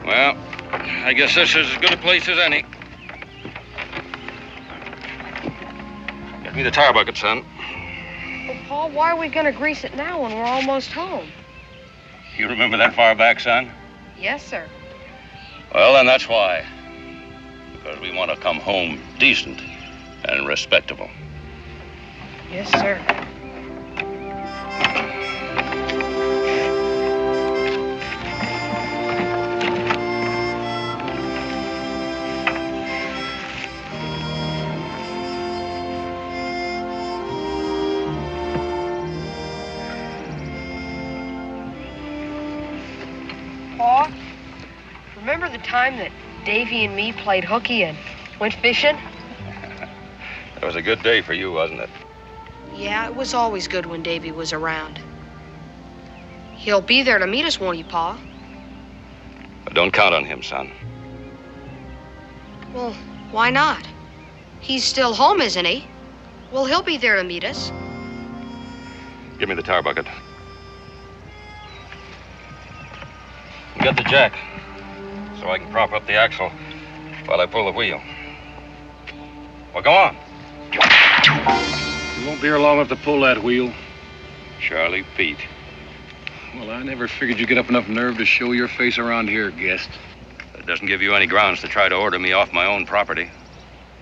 Well, I guess this is as good a place as any. Get me the tire bucket, son. Well, Paul, why are we going to grease it now when we're almost home? You remember that far back, son? Yes, sir. Well, then that's why. Because we want to come home decent and respectable. Yes, sir. Paul, remember the time that Davy and me played hooky and went fishing? That was a good day for you, wasn't it? Yeah, it was always good when Davy was around. He'll be there to meet us, won't he, Pa? But don't count on him, son. Well, why not? He's still home, isn't he? Well, he'll be there to meet us. Give me the tire bucket. Get the jack so I can prop up the axle while I pull the wheel. Well, go on. You won't be here long enough to pull that wheel. Charlie Pete. Well, I never figured you'd get up enough nerve to show your face around here, guest. That doesn't give you any grounds to try to order me off my own property.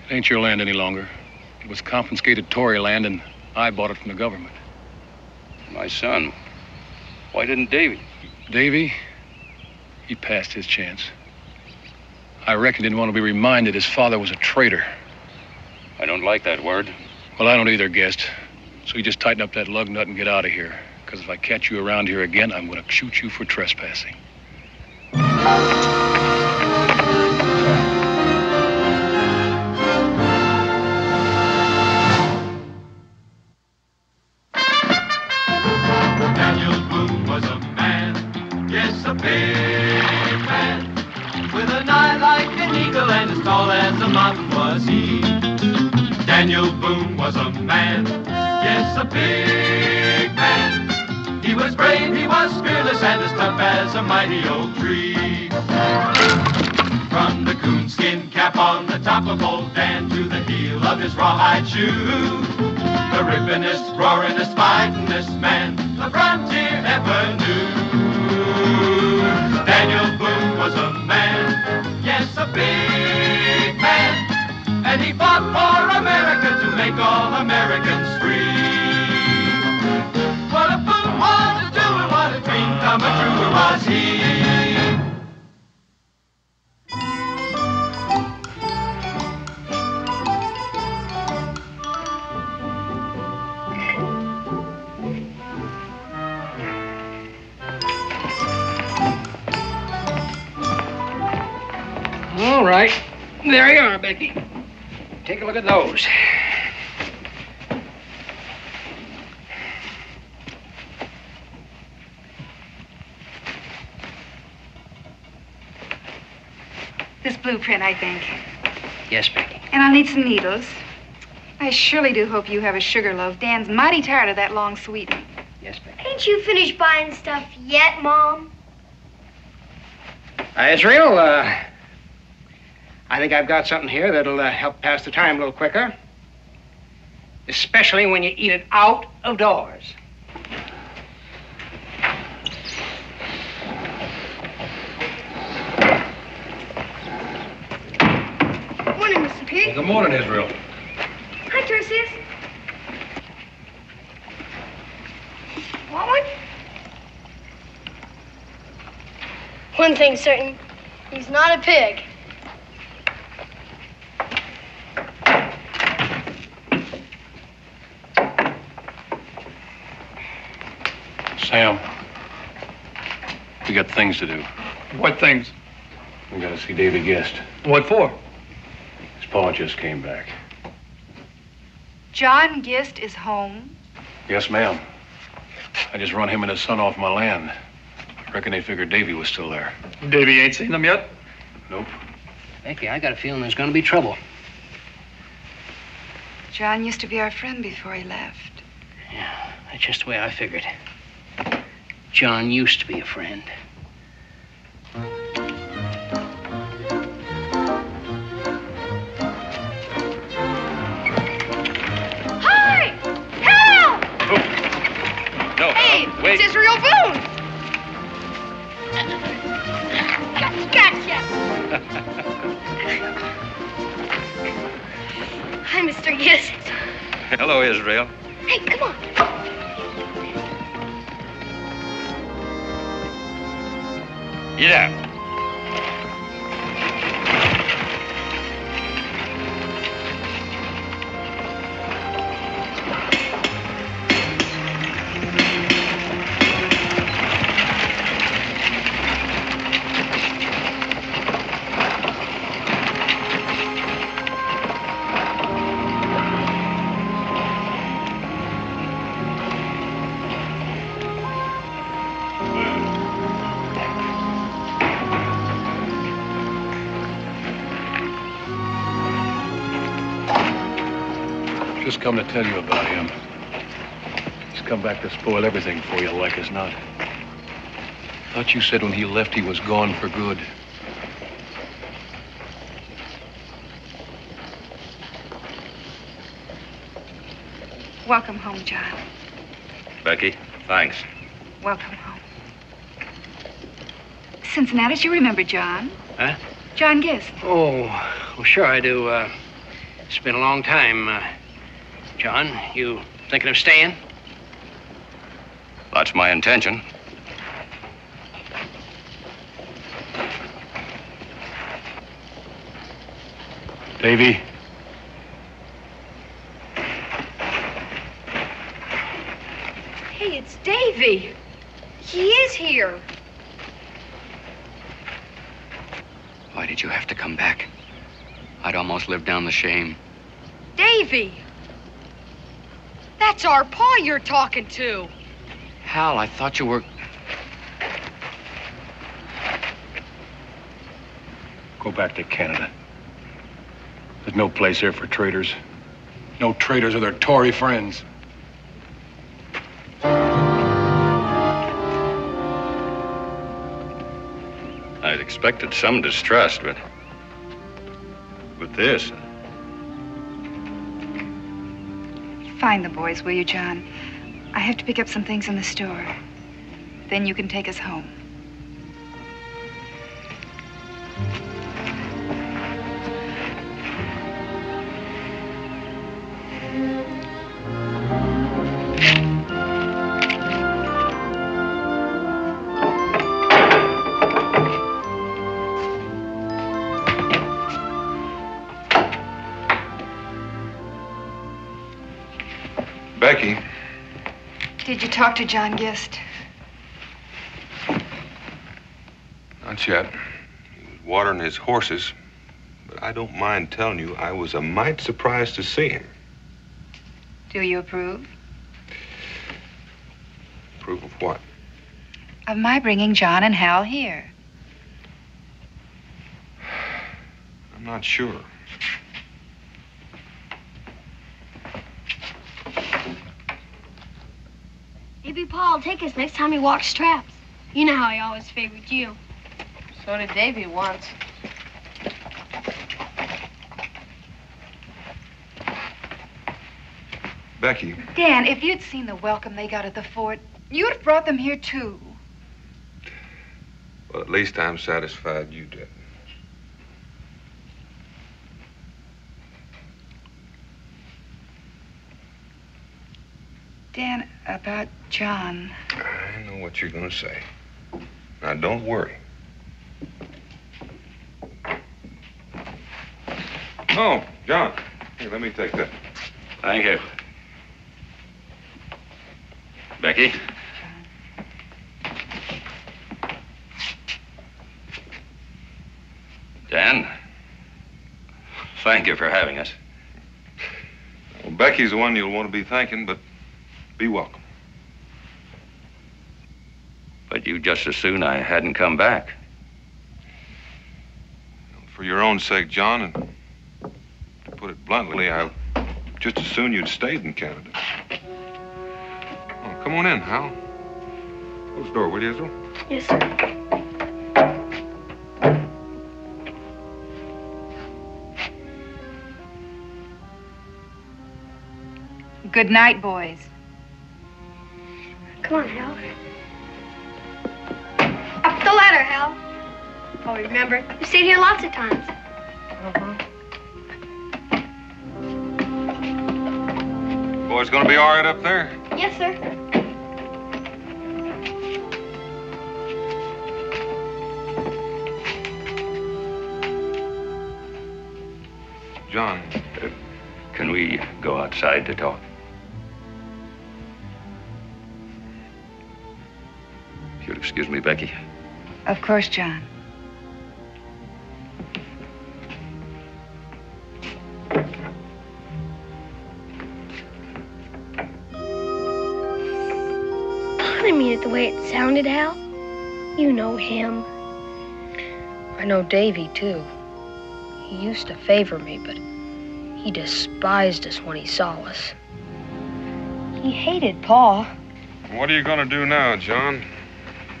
It ain't your land any longer. It was confiscated Tory land, and I bought it from the government. My son. Why didn't Davy? Davy? He passed his chance. I reckon he didn't want to be reminded his father was a traitor. I don't like that word. Well, I don't either, guest. So you just tighten up that lug nut and get out of here. Because if I catch you around here again, I'm going to shoot you for trespassing. Daniel Boone was a man, yes, a big man, with an eye like an eagle and as tall as a mountain was he. Daniel Boone was a man, yes, a big man. He was brave, he was fearless, and as tough as a mighty oak tree. From the coonskin cap on the top of old Dan to the heel of his rawhide shoe, the rippinest, roaringest, fightingest man the frontier ever knew. Daniel Boone was a man, yes, a big man, and he fought for America to make all Americans free. What a Boone wanted to do and what a dream come true was he. All right. There you are, Becky. Take a look at those. This blueprint, I think. Yes, Becky. And I'll need some needles. I surely do hope you have a sugar loaf. Dan's mighty tired of that long sweetening. Yes, Becky. Ain't you finished buying stuff yet, Mom? Israel, I think I've got something here that'll help pass the time a little quicker. Especially when you eat it out of doors. Morning, Mr. Pete. Well, good morning, Israel. Hi, Tertius. Want one? One thing's certain. He's not a pig. Sam, we got things to do. What things? We got to see Davy Guest. What for? His pa just came back. John Gist is home. Yes, ma'am. I just run him and his son off my land. I reckon they figured Davy was still there. Davy ain't seen them yet? Nope. Becky, I got a feeling there's going to be trouble. John used to be our friend before he left. Yeah, that's just the way I figured. John used to be a friend. It's Israel Boone. Gotcha. Hi, Mr. Gist. Hello, Israel. Hey, come on. Get out. Just come to tell you about him. He's come back to spoil everything for you, like as not. Thought you said when he left he was gone for good. Welcome home, John. Becky, thanks. Welcome home. Cincinnati, you remember John? Huh? John Gist. Oh, well, sure I do. It's been a long time. John, you thinking of staying? That's my intention. Davy, Hey, it's Davy. He is here. Why did you have to come back? I'd almost lived down the shame. Davy! That's our pa you're talking to. Hal, I thought you were... go back to Canada. There's no place here for traitors. No traitors or their Tory friends. I'd expected some distrust, but with this, Find the boys, will you, John? I have to pick up some things in the store. Then you can take us home. Becky. Did you talk to John Gist? Not yet. He was watering his horses. But I don't mind telling you, I was a mite surprised to see him. Do you approve? Approve of what? Of my bringing John and Hal here. I'm not sure. Maybe Paul will take us next time he walks traps. You know how he always favored you. So did Davy once. Becky. Dan, if you'd seen the welcome they got at the fort, you'd have brought them here, too. Well, at least I'm satisfied you did. Dan, about John. I know what you're going to say. Now, don't worry. Oh, John. Here, let me take that. thank you. Becky? Dan? Thank you for having us. Well, Becky's the one you'll want to be thanking, but be welcome. But you just as soon I hadn't come back. For your own sake, John, and to put it bluntly, I just as soon you'd stayed in Canada. Oh, come on in, Hal. Close the door, will you, Israel? Yes, sir. Good night, boys. Come Come on, Hal. Up the ladder, Hal. Oh, remember, you stayed here lots of times. Boys gonna be all right up there? Yes, sir. John. Can we go outside to talk? If you'll excuse me, Becky. Of course, John. I didn't mean it the way it sounded, Hal. You know him. I know Davy, too. He used to favor me, but he despised us when he saw us. He hated Pa. What are you gonna do now, John?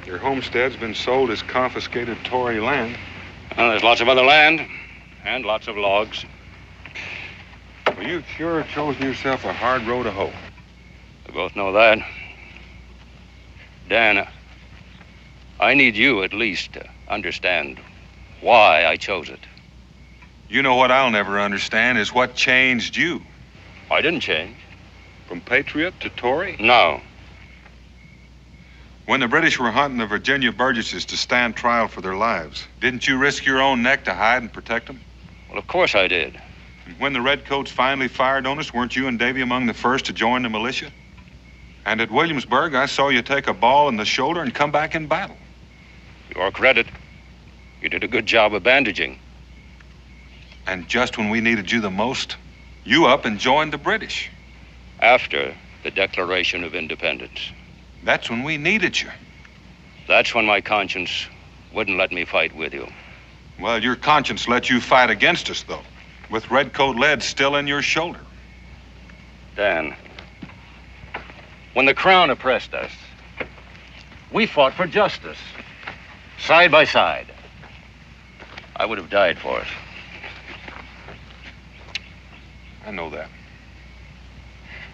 Your homestead's been sold as confiscated Tory land. Well, there's lots of other land and lots of logs. Well, you've sure chosen yourself a hard road to hoe. We both know that. Dan, I need you at least to understand why I chose it. You know what I'll never understand is what changed you. I didn't change. From patriot to Tory? No. When the British were hunting the Virginia Burgesses to stand trial for their lives, didn't you risk your own neck to hide and protect them? Well, of course I did. And when the Redcoats finally fired on us, weren't you and Davy among the first to join the militia? And at Williamsburg, I saw you take a ball in the shoulder and come back in battle. Your credit. You did a good job of bandaging. And just when we needed you the most, you up and joined the British. After the Declaration of Independence. That's when we needed you. That's when my conscience wouldn't let me fight with you. Well, your conscience let you fight against us, though, with Redcoat lead still in your shoulder. Dan, when the Crown oppressed us, we fought for justice, side by side. I would have died for it. I know that.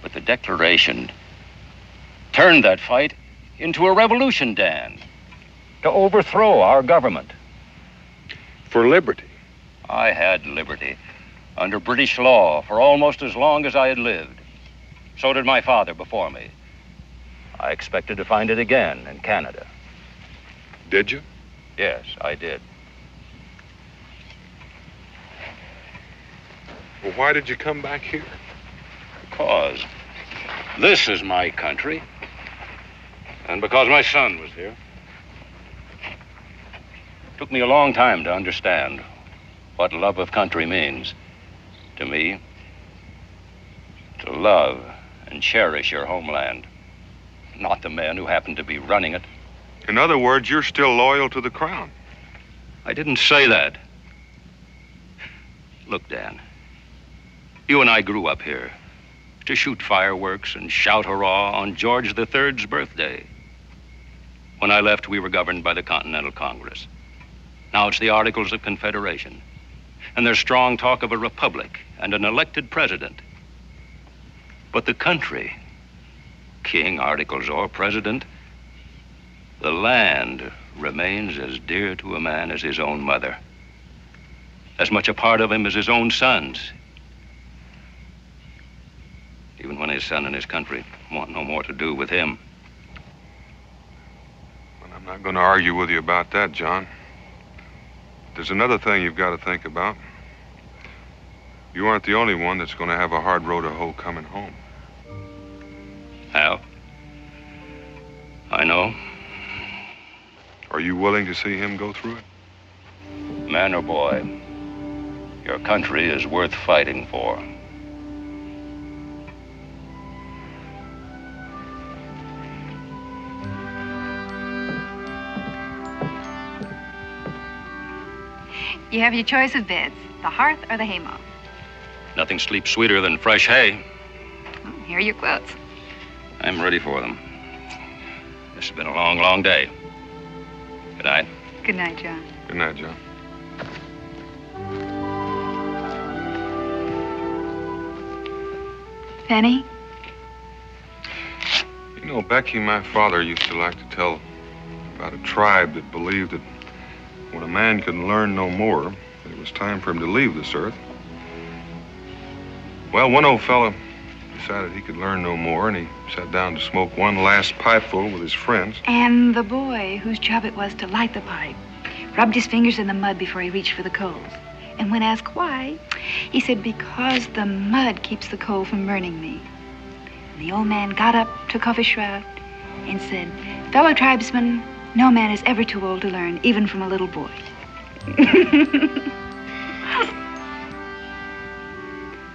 But the Declaration turned that fight into a revolution, Dan, to overthrow our government. For liberty. I had liberty under British law for almost as long as I had lived. So did my father before me. I expected to find it again in Canada. Did you? Yes, I did. Well, why did you come back here? Because this is my country. And because my son was here. It took me a long time to understand what love of country means. To me, to love and cherish your homeland, not the men who happen to be running it. In other words, you're still loyal to the Crown. I didn't say that. Look, Dan, you and I grew up here to shoot fireworks and shout hurrah on George III's birthday. When I left, we were governed by the Continental Congress. Now it's the Articles of Confederation. And there's strong talk of a republic and an elected president. But the country, king, articles, or president, the land remains as dear to a man as his own mother. As much a part of him as his own sons. Even when his son and his country want no more to do with him. Well, I'm not going to argue with you about that, John. There's another thing you've got to think about. You aren't the only one that's going to have a hard road to hoe coming home. Hal? I know. Are you willing to see him go through it? Man or boy, your country is worth fighting for. You have your choice of beds, the hearth or the haymow. Nothing sleeps sweeter than fresh hay. Here are your quotes. I'm ready for them. This has been a long, long day. Good night. Good night, John. Good night, John. Penny? You can You know, Becky, my father used to like to tell about a tribe that believed that when a man could learn no more, that it was time for him to leave this earth. Well, one old fella decided he could learn no more, and he sat down to smoke one last pipeful with his friends. And the boy, whose job it was to light the pipe, rubbed his fingers in the mud before he reached for the coals. And when asked why, he said, because the mud keeps the coal from burning me. And the old man got up, took off his shroud, and said, fellow tribesmen, no man is ever too old to learn, even from a little boy.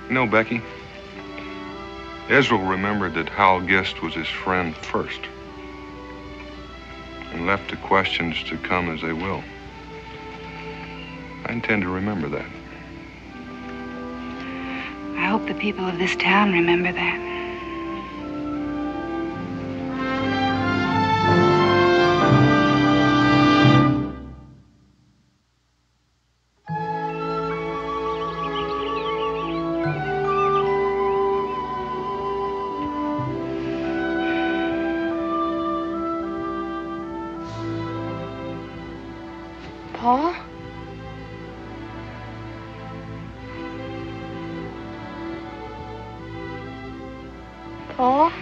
You know, Becky, Israel remembered that Hal Gist was his friend first, and left the questions to come as they will. I intend to remember that. I hope the people of this town remember that. Pa? Pa?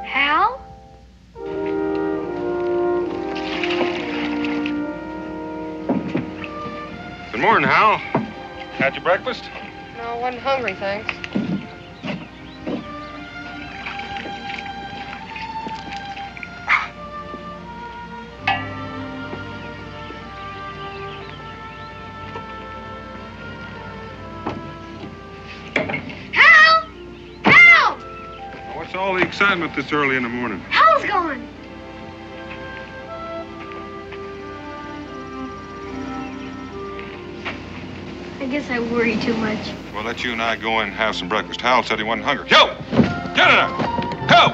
Hal? Good morning, Hal. Had your breakfast? No, I wasn't hungry, thanks. Hal! Hal! What's all the excitement this early in the morning? Hal's gone. I guess I worry too much. Well, let you and I go in and have some breakfast. Hal said he wasn't hungry. Yo! Get it up! Help!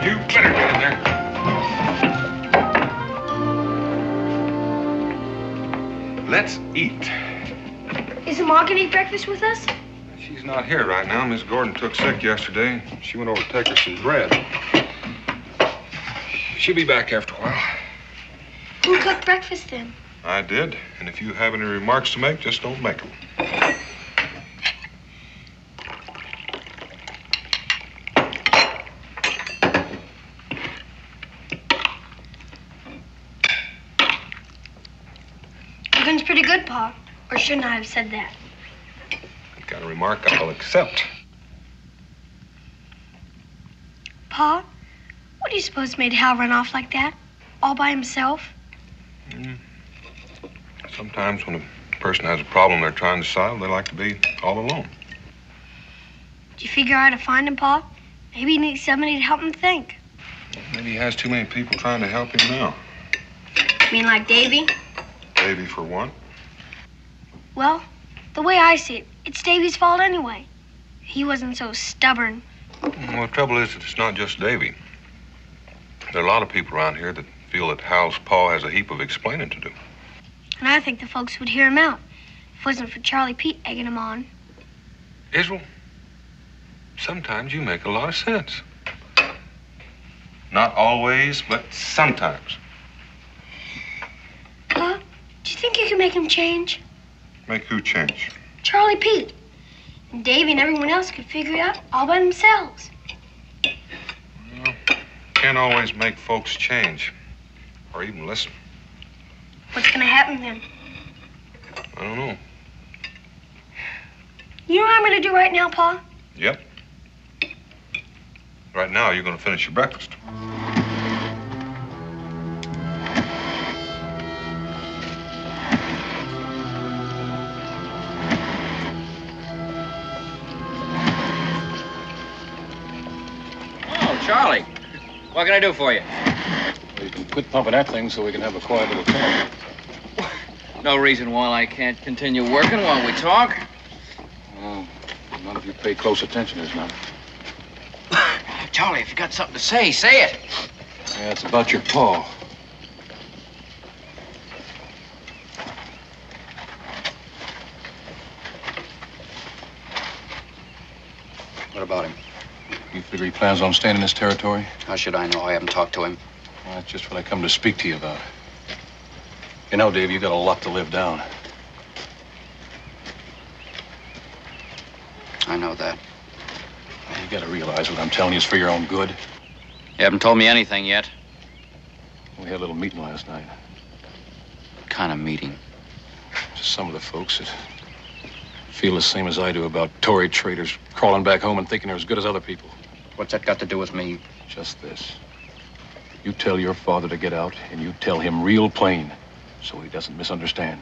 You better get in there. Let's eat. Isn't Ma gonna eat breakfast with us? She's not here right now. Miss Gordon took sick yesterday. She went over to take her some bread. She'll be back after a while. Who cooked breakfast then? I did. And if you have any remarks to make, just don't make them. Cookin's pretty good, Pa. Or shouldn't I have said that? You've got a remark I'll accept. Pa, what do you suppose made Hal run off like that? All by himself? Sometimes when a person has a problem they're trying to solve, they like to be all alone. Did you figure out how to find him, Pa? Maybe he needs somebody to help him think. Maybe he has too many people trying to help him now. You mean like Davy? Davy, for one. Well, the way I see it, it's Davy's fault anyway. He wasn't so stubborn. Well, the trouble is that it's not just Davy. There are a lot of people around here that feel that Hal's pa has a heap of explaining to do. And I think the folks would hear him out if it wasn't for Charlie Pete egging him on. Israel, sometimes you make a lot of sense. Not always, but sometimes. Pa, do you think you can make him change? Make who change? Charlie Pete. And Davy and everyone else could figure it out all by themselves. Well, can't always make folks change. Or even listen. What's gonna happen then? I don't know. You know what I'm gonna do right now, Pa? Yep. Right now, you're going to finish your breakfast. Oh, Charlie. What can I do for you? You can quit pumping that thing so we can have a quiet little talk. No reason why I can't continue working while we talk. Well, none of you pay close attention, is not. Charlie, if you got something to say, say it. Yeah, it's about your pa. What about him? You figure he plans on staying in this territory? How should I know? I haven't talked to him. Well, that's just what I come to speak to you about. You know, Dave, you got a lot to live down. I know that. You gotta realize what I'm telling you is for your own good. You haven't told me anything yet. We had a little meeting last night. What kind of meeting? Just some of the folks that feel the same as I do about Tory traitors crawling back home and thinking they're as good as other people. What's that got to do with me? Just this. You tell your father to get out, and you tell him real plain, so he doesn't misunderstand.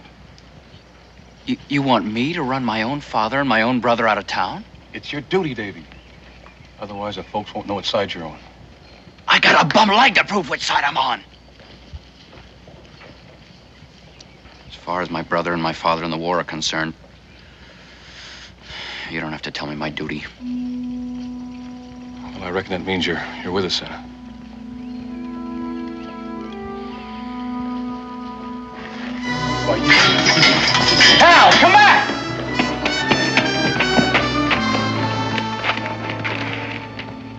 You want me to run my own father and my own brother out of town? It's your duty, Davy. Otherwise, the folks won't know what side you're on. I got a bum leg to prove which side I'm on. As far as my brother and my father in the war are concerned, you don't have to tell me my duty. Well, I reckon that means you're with us, then. Why, Hal, come back!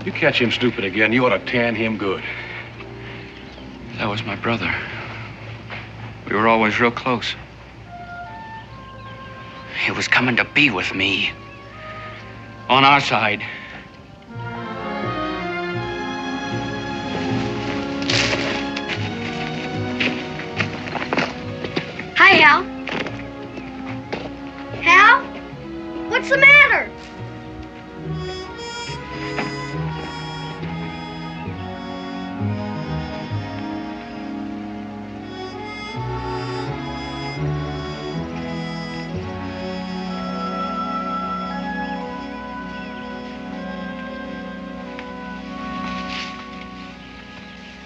You catch him stupid again, you ought to tan him good. That was my brother. We were always real close. He was coming to be with me. On our side. Hi, Hal. Hal? What's the matter?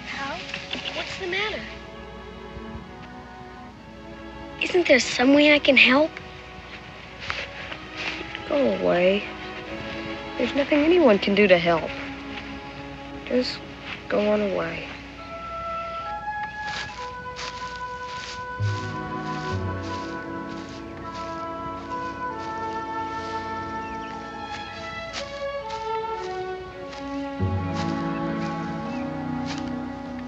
Hal, what's the matter? Isn't there some way I can help? Go away. There's nothing anyone can do to help. Just go on away.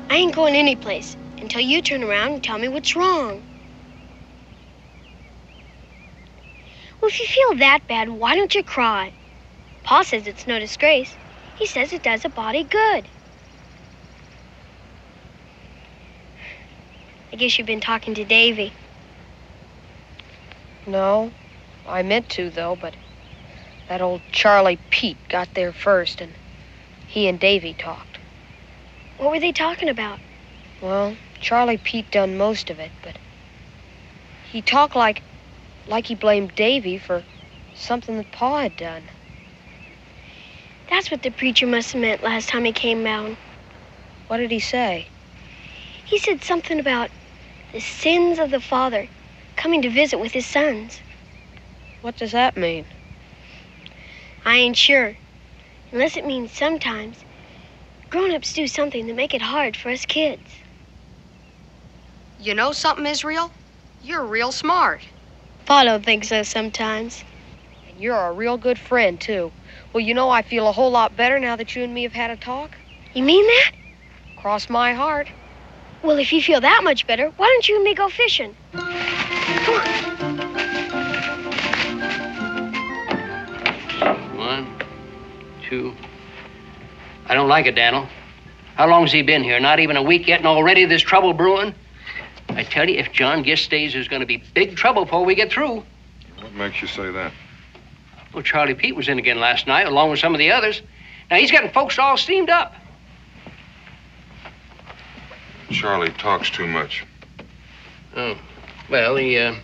I ain't going anyplace until you turn around and tell me what's wrong. Well, if you feel that bad, why don't you cry? Pa says it's no disgrace. He says it does a body good. I guess you've been talking to Davy. No, I meant to, though, but that old Charlie Pete got there first, and he and Davy talked. What were they talking about? Well, Charlie Pete done most of it, but he talked like he blamed Davy for something that Pa had done. That's what the preacher must have meant last time he came down. What did he say? He said something about the sins of the father coming to visit with his sons. What does that mean? I ain't sure. Unless it means sometimes grown-ups do something to make it hard for us kids. You know something, Israel? You're real smart. Pa don't think so sometimes. And you're a real good friend, too. Well, you know, I feel a whole lot better now that you and me have had a talk. You mean that? Cross my heart. Well, if you feel that much better, why don't you and me go fishing? Come on. 1, 2. I don't like it, Daniel. How long's he been here? Not even a week yet, and already there's trouble brewing? I tell you, if John Gist stays, there's going to be big trouble before we get through. What makes you say that? Well, Charlie Pete was in again last night, along with some of the others. Now, he's getting folks all steamed up. Charlie talks too much. Oh, well, he had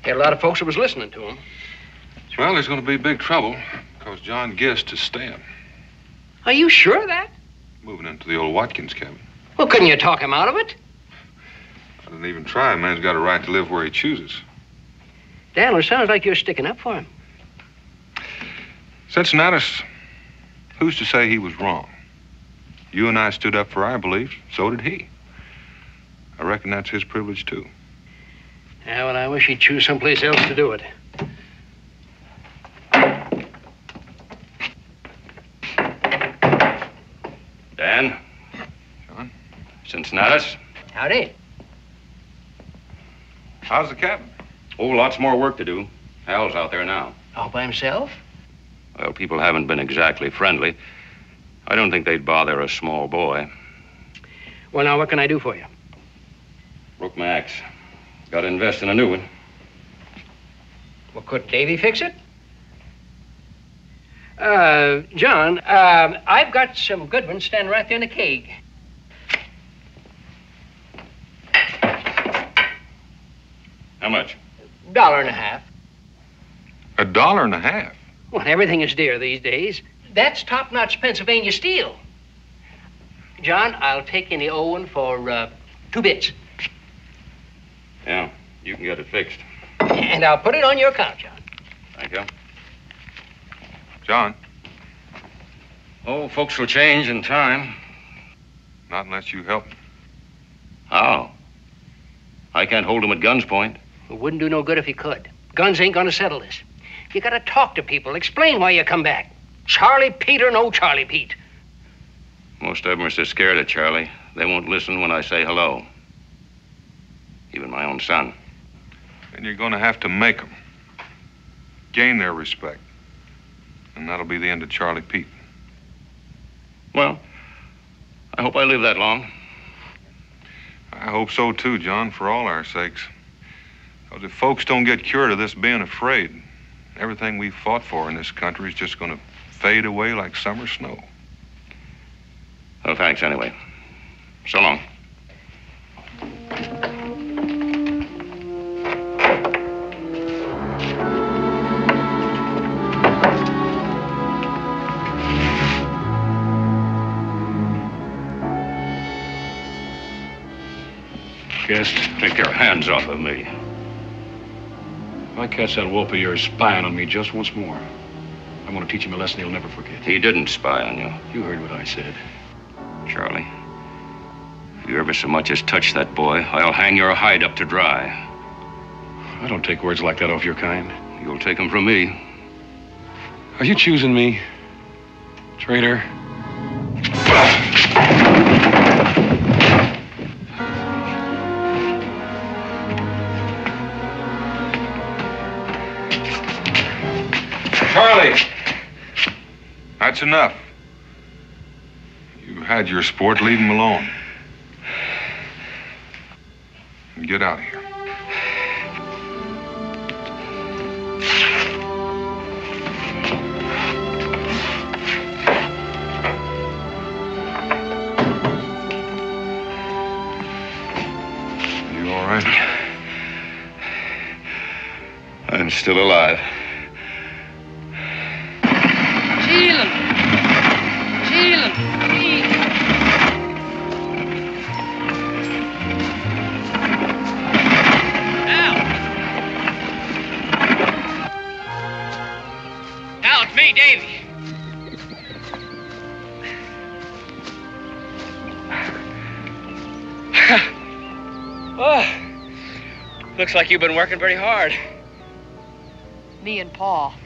a lot of folks that was listening to him. Well, there's going to be big trouble because John Gist is staying. Are you sure of that? Moving into the old Watkins cabin. Well, couldn't you talk him out of it? I didn't even try. A man's got a right to live where he chooses. Daniel, it sounds like you're sticking up for him. Cincinnatus, who's to say he was wrong? You and I stood up for our beliefs. So did he. I reckon that's his privilege, too. Yeah, well, I wish he'd choose someplace else to do it. Dan? John? Cincinnatus? Howdy. How's the cabin? Oh, lots more work to do. Hal's out there now. All by himself? Well, people haven't been exactly friendly. I don't think they'd bother a small boy. Well, now, what can I do for you? Broke my axe. Got to invest in a new one. Well, could Davy fix it? John, I've got some good ones standing right there in the keg. How much? $1.50. $1.50? Well, everything is dear these days. That's top-notch Pennsylvania steel. John, I'll take any old one for 2 bits. Yeah, you can get it fixed. And I'll put it on your account, John. Thank you. John? Oh, folks will change in time. Not unless you help. How? I can't hold them at gun's point. It wouldn't do no good if he could. Guns ain't gonna settle this. You gotta talk to people, explain why you come back. Charlie Pete or no Charlie Pete. Most of them are so scared of Charlie, they won't listen when I say hello. Even my own son. And you're going to have to make them. Gain their respect. And that'll be the end of Charlie Pete. Well, I hope I live that long. I hope so, too, John, for all our sakes. Because if folks don't get cured of this being afraid, everything we've fought for in this country is just going to fade away like summer snow. Well, thanks anyway. So long. Gist, Take your hands off of me. if I catch that wolf of yours spying on me just once more, I'm going to teach him a lesson he'll never forget. He didn't spy on you. You heard what I said. Charlie, if you ever so much as touch that boy, I'll hang your hide up to dry. I don't take words like that off your kind. You'll take them from me. Are you choosing me, traitor? Charlie! That's enough. You had your sport. Leave him alone. And get out of here. You all right? I'm still alive. Looks like you've been working pretty hard. Me and Pa.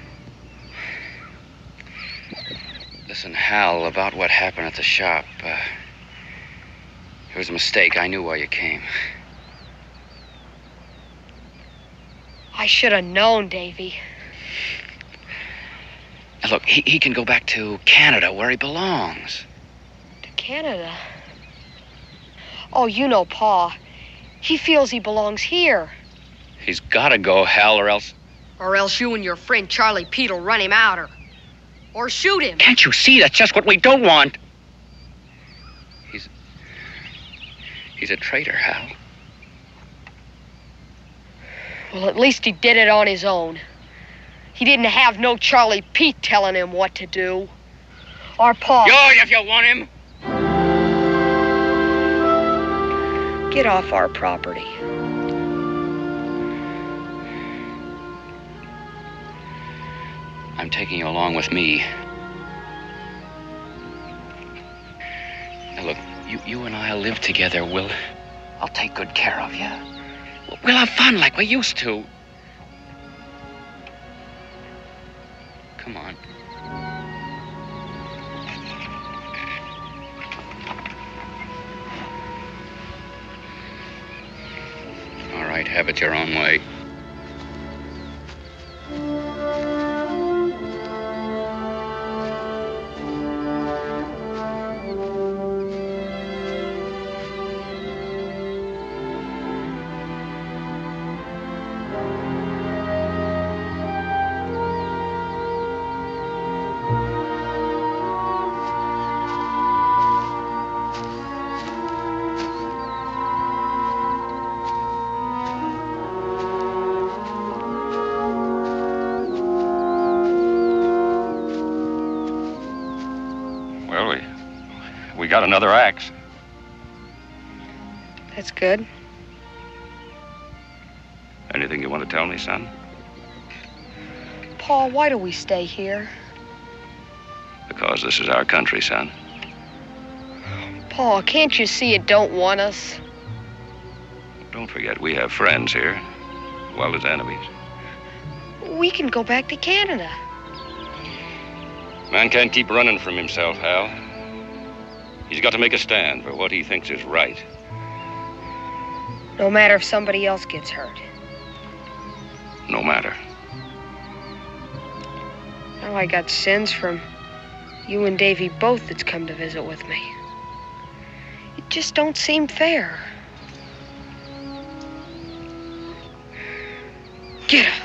Listen, Hal, about what happened at the shop. It was a mistake. I knew why you came. I should have known, Davy. Now, look, he can go back to Canada where he belongs. To Canada? Oh, you know Pa. He feels he belongs here. He's got to go, Hal, or else... Or else you and your friend Charlie Pete will run him out, or Or shoot him. Can't you see that's just what we don't want? He's a traitor, Hal. Well, at least he did it on his own. He didn't have no Charlie Pete telling him what to do. Or Paul. If you want him. Get off our property. I'm taking you along with me. Now look, you and I'll live together. I'll take good care of you. We'll have fun like we used to. Come on. All right, have it your own way. We got another axe. That's good. Anything you want to tell me, son? Paul, why do we stay here? Because this is our country, son. Paul, can't you see it don't want us? Don't forget, we have friends here, as well as enemies. We can go back to Canada. Man can't keep running from himself, Hal. He's got to make a stand for what he thinks is right. No matter if somebody else gets hurt. No matter. Now I got sins from you and Davy both that's come to visit with me. It just don't seem fair. Get up.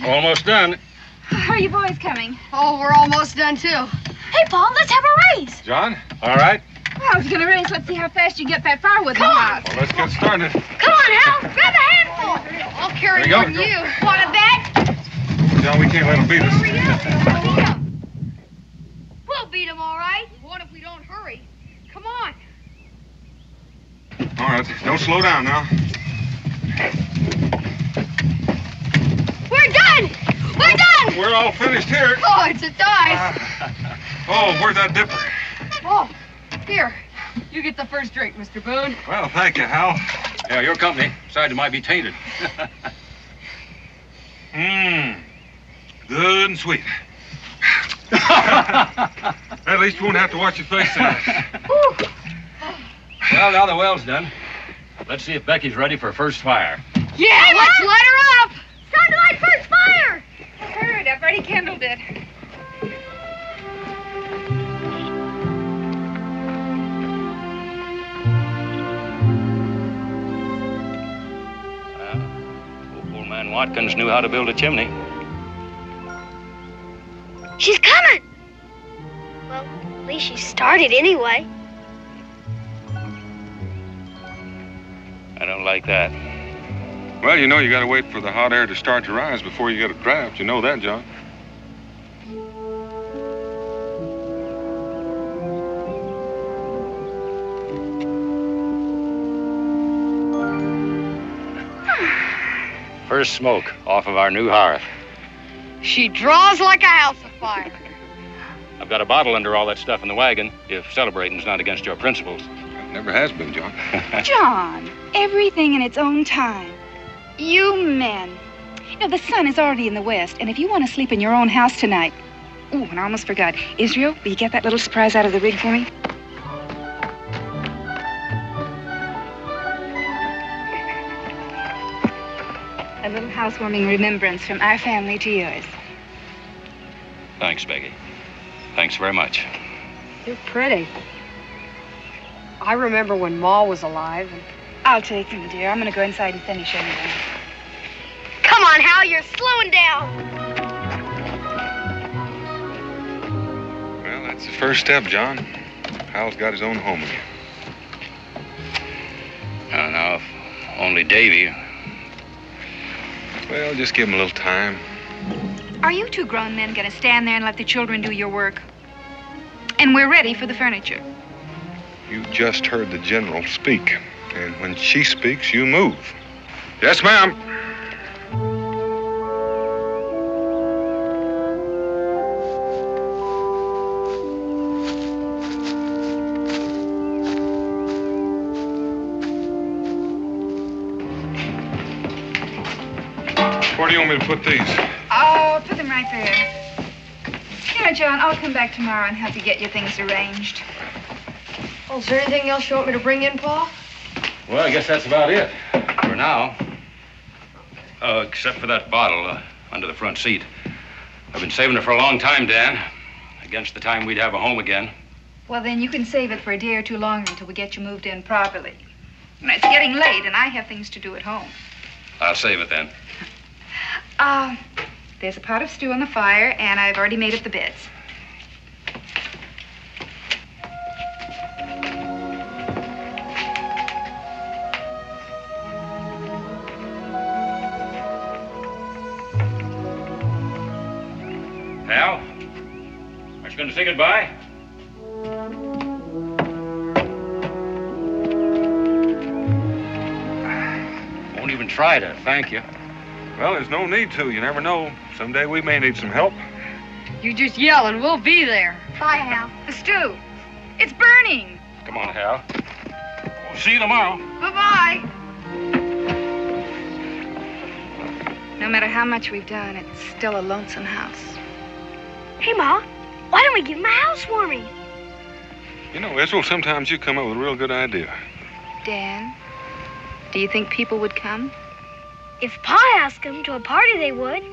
Almost done. How are you boys coming? Oh, we're almost done, too. Hey, Paul, let's have a race. John, all right? Well, I was going to race. Let's see how fast you can get that firewood in the house. Well, let's get started. Come on, Hal. Grab a handful. I'll carry There more you than go. you. Want a bet? John, we can't let him beat us. We'll beat him, all right. What if we don't hurry? Come on. All right, don't slow down now. We're done. We're done. We're all finished here. Oh, it's a tie. Oh, where's that dipper? Oh, here. You get the first drink, Mr. Boone. Well, thank you, Hal. Yeah, your company. Besides, it might be tainted. Good and sweet. At least you won't have to watch your face tonight. Well, now the well's done. Let's see if Becky's ready for first fire. Yeah, let's light her up. It's time to light first fire. Hurry up. Already kindled it. Old man Watkins knew how to build a chimney. She's coming. Well, at least she started anyway. I don't like that. Well, you know you gotta wait for the hot air to start to rise before you get a draft. You know that, John. First smoke off of our new hearth. She draws like a house of fire. I've got a bottle under all that stuff in the wagon, if celebrating's not against your principles. It never has been, John. John, everything in its own time. You men. You know, the sun is already in the west, and if you want to sleep in your own house tonight... Ooh, and I almost forgot. Israel, will you get that little surprise out of the rig for me? A little housewarming remembrance from our family to yours. Thanks, Becky. Thanks very much. You're pretty. I remember when Ma was alive. I'll take them, dear. I'm going to go inside and finish anyway. Come on, Hal, you're slowing down. Well, that's the first step, John. Hal's got his own home again. Now, if only Davy. Well, just give him a little time. Are you two grown men going to stand there and let the children do your work? And we're ready for the furniture. You just heard the general speak. And when she speaks, you move. Yes, ma'am. Where do you want me to put these? Oh, put them right there. You know, John, I'll come back tomorrow and help you get your things arranged. Oh, is there anything else you want me to bring in, Pa? Well, I guess that's about it. For now. Except for that bottle under the front seat. I've been saving it for a long time, Dan. Against the time we'd have a home again. Well, then you can save it for a day or two longer until we get you moved in properly. You know, it's getting late, and I have things to do at home. I'll save it then. There's a pot of stew on the fire, and I've already made up the beds. Hal, are you going to say goodbye? Won't even try to thank you. Well, there's no need to. You never know. Someday we may need some help. You just yell and we'll be there. Bye, Hal. The stew. It's burning. Come on, Hal. We'll see you tomorrow. Bye-bye. No matter how much we've done, it's still a lonesome house. Hey, Ma, why don't we give him a housewarming? You know, Israel, sometimes you come up with a real good idea. Dan, do you think people would come? If Pa asked them to a party, they would.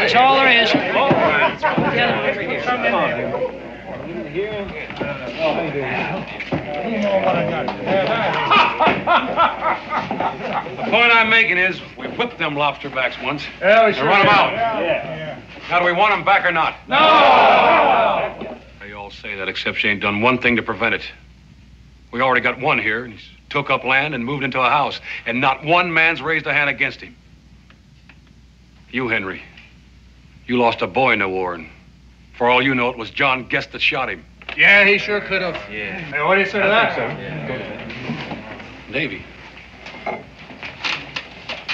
That's all there is. The point I'm making is, we whipped them lobster backs once. Yeah, we and run them out. Now, do we want them back or not? No! They all say that, except she ain't done one thing to prevent it. We already got one here, and he's took up land and moved into a house, and not one man's raised a hand against him. You, Henry, you lost a boy in the war, and for all you know, it was John Guest that shot him. Yeah, he sure could have. Yeah. Hey, what do you say to that? Davy,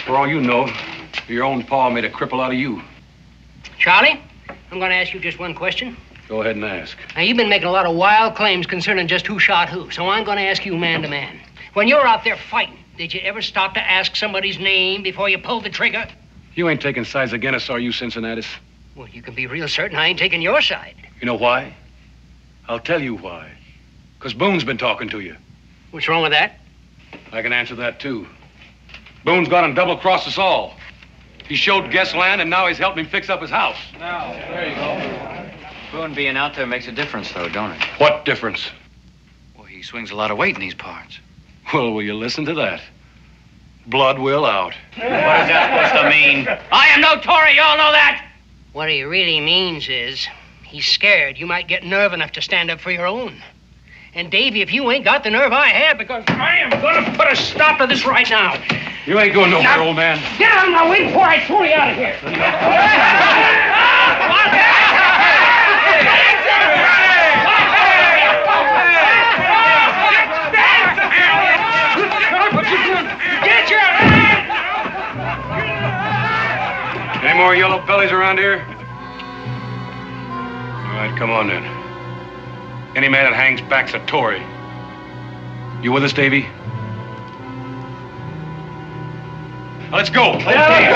for all you know, your own pa made a cripple out of you. Charlie, I'm going to ask you just one question. Go ahead and ask. Now, you've been making a lot of wild claims concerning just who shot who, so I'm going to ask you man to man. When you were out there fighting, did you ever stop to ask somebody's name before you pulled the trigger? You ain't taking sides against us, are you, Cincinnatus? Well, you can be real certain I ain't taking your side. You know why? I'll tell you why. Because Boone's been talking to you. What's wrong with that? I can answer that, too. Boone's gone and double-crossed us all. He showed Guest land, and now he's helping him fix up his house. Now, there you go. Boone being out there makes a difference, though, don't it? What difference? Well, he swings a lot of weight in these parts. Well, will you listen to that? Blood will out. What is that supposed to mean? I am no Tory, you all know that! What he really means is, he's scared you might get nerve enough to stand up for your own. And, Davy, if you ain't got the nerve I have, because I am gonna put a stop to this right now. You ain't going nowhere, old man. Get out of my way before I throw you out of here. yellow bellies around here? All right, come on then. Any man that hangs back's a Tory. You with us, Davy? Let's go. Okay.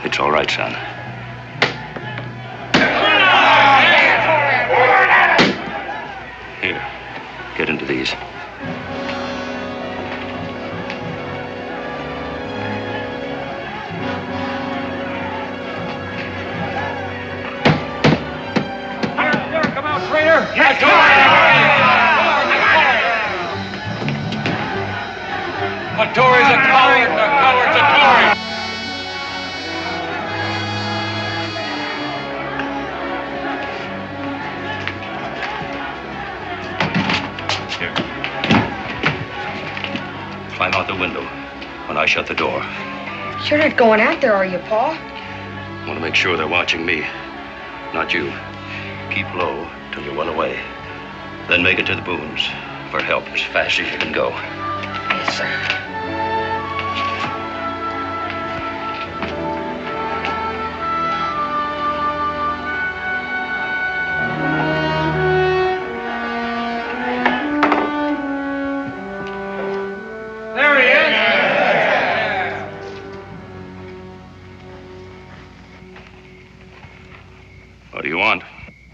It's all right, son. Here, get into these. Come out, traitor! Yes, a Tory's a coward, a coward's a Tory. Climb out the window when I shut the door. You're not going out there, are you, Pa? I want to make sure they're watching me, not you. Keep low till you run away. Then make it to the booms for help as fast as you can go. Yes, sir. What do you want?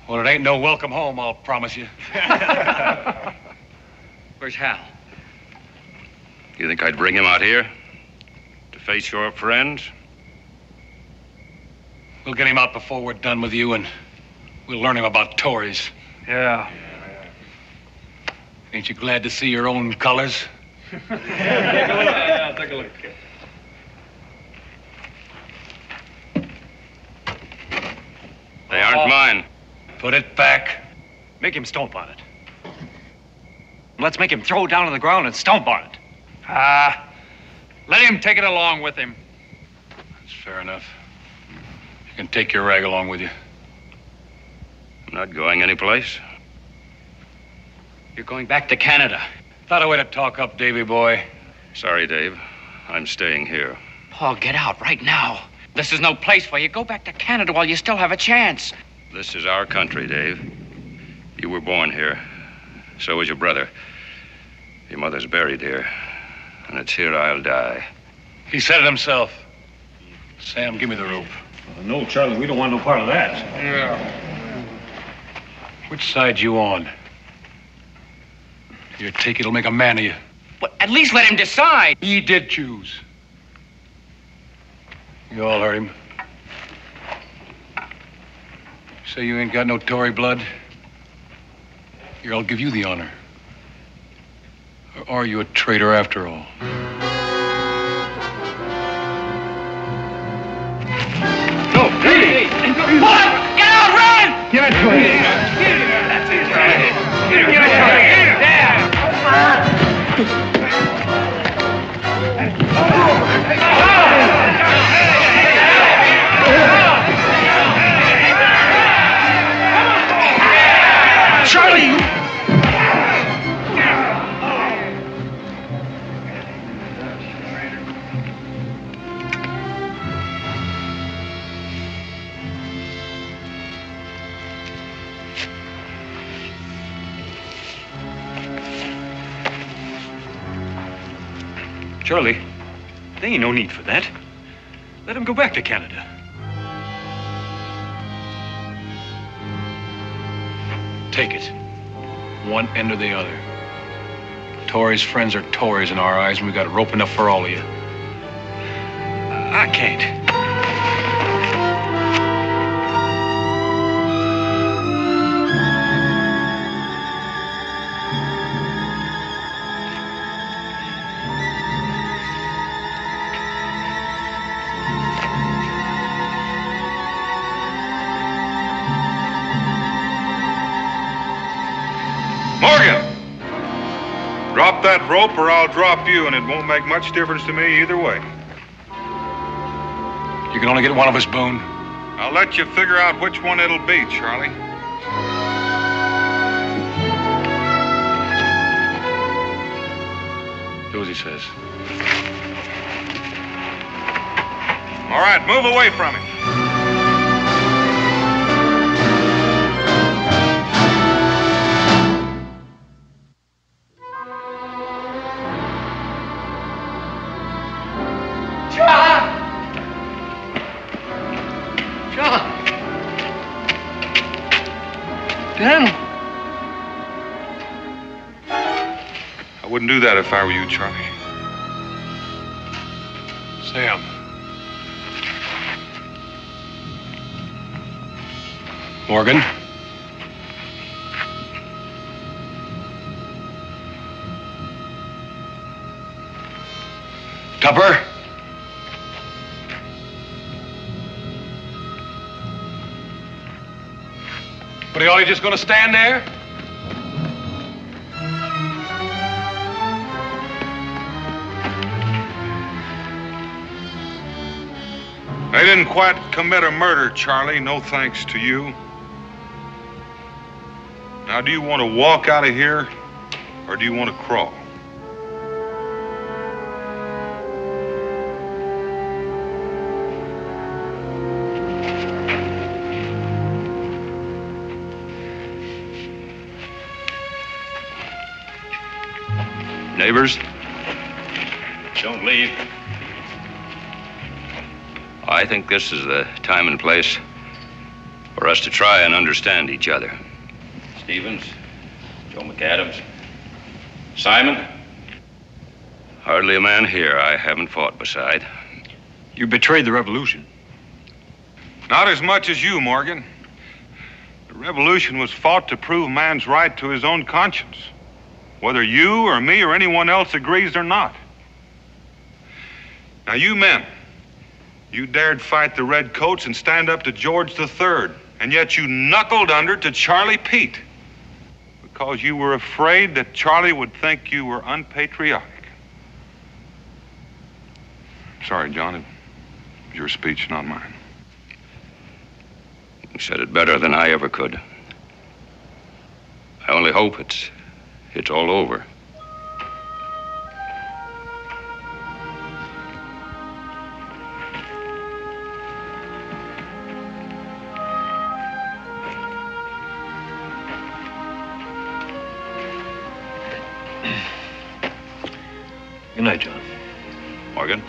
Well, it ain't no welcome home, I'll promise you. Where's Hal? You think I'd bring him out here to face your friends? We'll get him out before we're done with you, and we'll learn him about Tories. Yeah. Ain't you glad to see your own colors? Take a look. They aren't mine. Put it back. Make him stomp on it. Let's make him throw it down on the ground and stomp on it. Let him take it along with him. That's fair enough. You can take your rag along with you. I'm not going anyplace. You're going back to Canada. Not a way to talk up, Davy boy. Sorry, Dave. I'm staying here. Paul, get out right now. This is no place for you. Go back to Canada while you still have a chance. This is our country, Dave. You were born here. So was your brother. Your mother's buried here. And it's here I'll die. He said it himself. Sam, give me the rope. No, Charlie, we don't want no part of that. Yeah. Which side you on? Your take it'll make a man of you. But at least let him decide. He did choose. You all heard him. Say you ain't got no Tory blood? Here, I'll give you the honor. Or are you a traitor after all? Go, Davey! What? Get out, run! Give it to him! That's it, right. Give it to him! Charlie! Charlie, there ain't no need for that. Let him go back to Canada. take it. One end or the other. Tories' friends are Tories in our eyes, and we got rope enough for all of you. I can't. Morgan! Drop that rope or I'll drop you, and it won't make much difference to me either way. You can only get one of us, Boone. I'll let you figure out which one it'll be, Charlie. Do as he says. All right, move away from him. Daniel. I wouldn't do that if I were you, Charlie. Sam. Morgan. Tupper. But are you just going to stand there? They didn't quite commit a murder, Charlie. No thanks to you. Now, do you want to walk out of here, or do you want to crawl? Neighbors? Don't leave. I think this is the time and place for us to try and understand each other. Stevens, Joe McAdams, Simon. Hardly a man here I haven't fought beside. You betrayed the revolution. Not as much as you, Morgan. The revolution was fought to prove man's right to his own conscience, whether you or me or anyone else agrees or not. Now, you men, you dared fight the Redcoats and stand up to George III, and yet you knuckled under to Charlie Pete because you were afraid that Charlie would think you were unpatriotic. Sorry, John, it was your speech, not mine. You said it better than I ever could. I only hope it's all over. Good night, John. Morgan?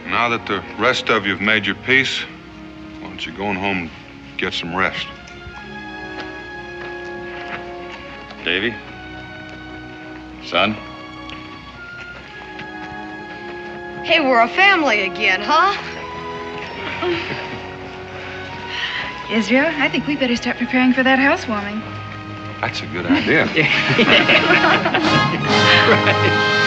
Now that the rest of you have made your peace, why don't you go on home and get some rest? Davy? Son? Hey, we're a family again, huh? Israel, I think we better start preparing for that housewarming. That's a good idea. Right.